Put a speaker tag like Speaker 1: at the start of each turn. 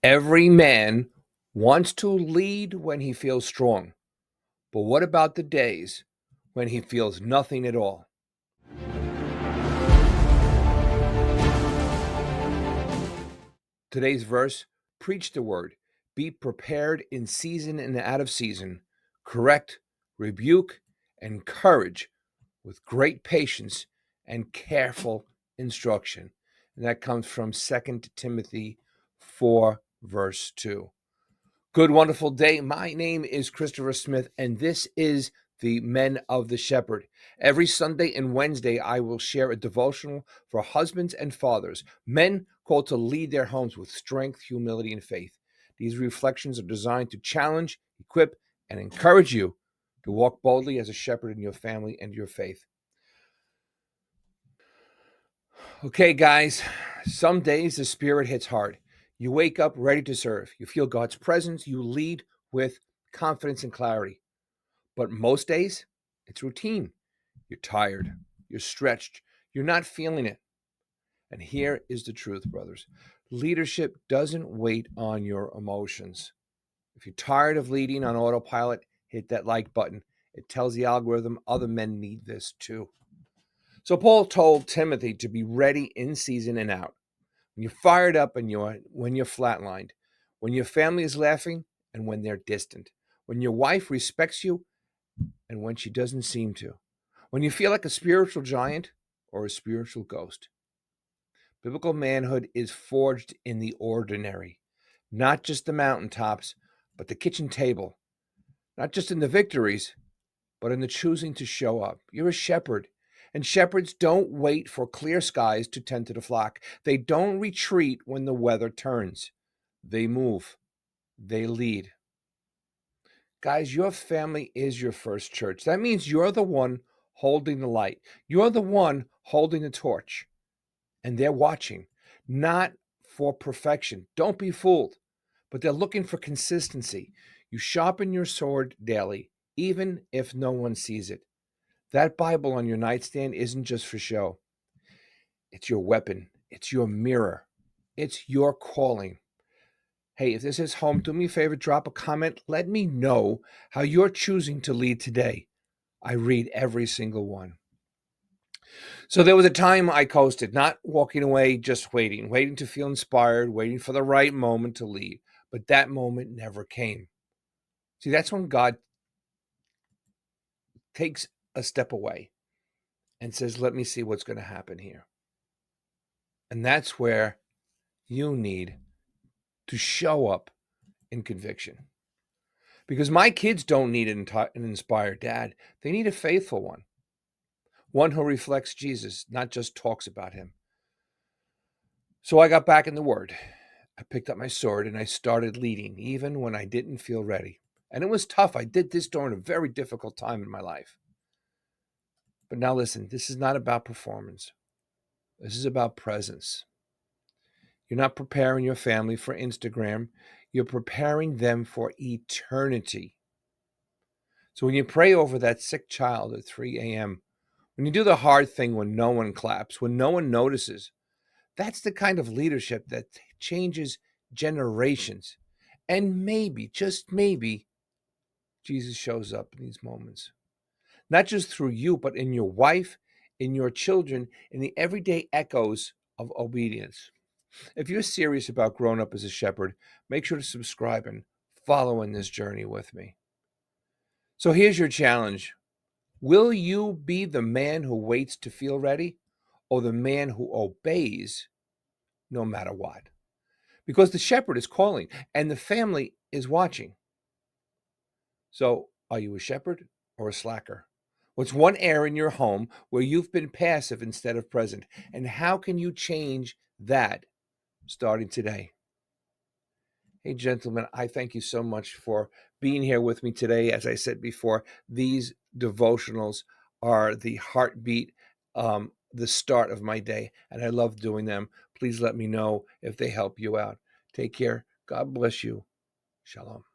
Speaker 1: Every man wants to lead when he feels strong, but what about the days when he feels nothing at all? Today's verse: preach the word, be prepared in season and out of season, correct, rebuke, encourage with great patience and careful instruction. And that comes from 2 Timothy 4, verse 2. Good, wonderful day. My name is Christopher Smith, and this is the Men of the Shepherd. Every Sunday and Wednesday, I will share a devotional for husbands and fathers, men called to lead their homes with strength, humility, and faith. These reflections are designed to challenge, equip, and encourage you to walk boldly as a shepherd in your family and your faith. Okay, guys, some days the spirit hits hard. You wake up ready to serve. You feel God's presence. You lead with confidence and clarity. But most days, it's routine. You're tired. You're stretched. You're not feeling it. And here is the truth, brothers. Leadership doesn't wait on your emotions. If you're tired of leading on autopilot, hit that like button. It tells the algorithm other men need this too. So Paul told Timothy to be ready in season and out. When you're fired up and when you're flatlined, when your family is laughing and when they're distant, when your wife respects you and when she doesn't seem to, when you feel like a spiritual giant or a spiritual ghost. Biblical manhood is forged in the ordinary, not just the mountaintops, but the kitchen table, not just in the victories, but in the choosing to show up. You're a shepherd, and shepherds don't wait for clear skies to tend to the flock. They don't retreat when the weather turns. They move, they lead. Guys, your family is your first church. That means you're the one holding the light. You're the one holding the torch, and they're watching, not for perfection. Don't be fooled, but they're looking for consistency. You sharpen your sword daily, even if no one sees it. That Bible on your nightstand isn't just for show. It's your weapon. It's your mirror. It's your calling. Hey, if this is home, do me a favor, drop a comment. Let me know how you're choosing to lead today. I read every single one. So there was a time I coasted, not walking away, just waiting to feel inspired, waiting for the right moment to lead. But that moment never came. See, that's when God takes a step away and says, let me see what's going to happen here. And that's where you need to show up in conviction. Because my kids don't need an inspired dad. They need a faithful one who reflects Jesus, not just talks about him. So I got back in the Word. I picked up my sword and I started leading, even when I didn't feel ready. And it was tough. I did this during a very difficult time in my life. But now listen, this is not about performance. This is about presence. You're not preparing your family for Instagram. You're preparing them for eternity. So when you pray over that sick child at 3 a.m., when you do the hard thing when no one claps, when no one notices, that's the kind of leadership that changes generations. And maybe, just maybe, Jesus shows up in these moments. Not just through you, but in your wife, in your children, in the everyday echoes of obedience. If you're serious about growing up as a shepherd, make sure to subscribe and follow in this journey with me. So here's your challenge. Will you be the man who waits to feel ready or the man who obeys no matter what? Because the shepherd is calling and the family is watching. So are you a shepherd or a slacker? What's one area in your home where you've been passive instead of present? And how can you change that starting today? Hey, gentlemen, I thank you so much for being here with me today. As I said before, these devotionals are the heartbeat, the start of my day, and I love doing them. Please let me know if they help you out. Take care. God bless you. Shalom.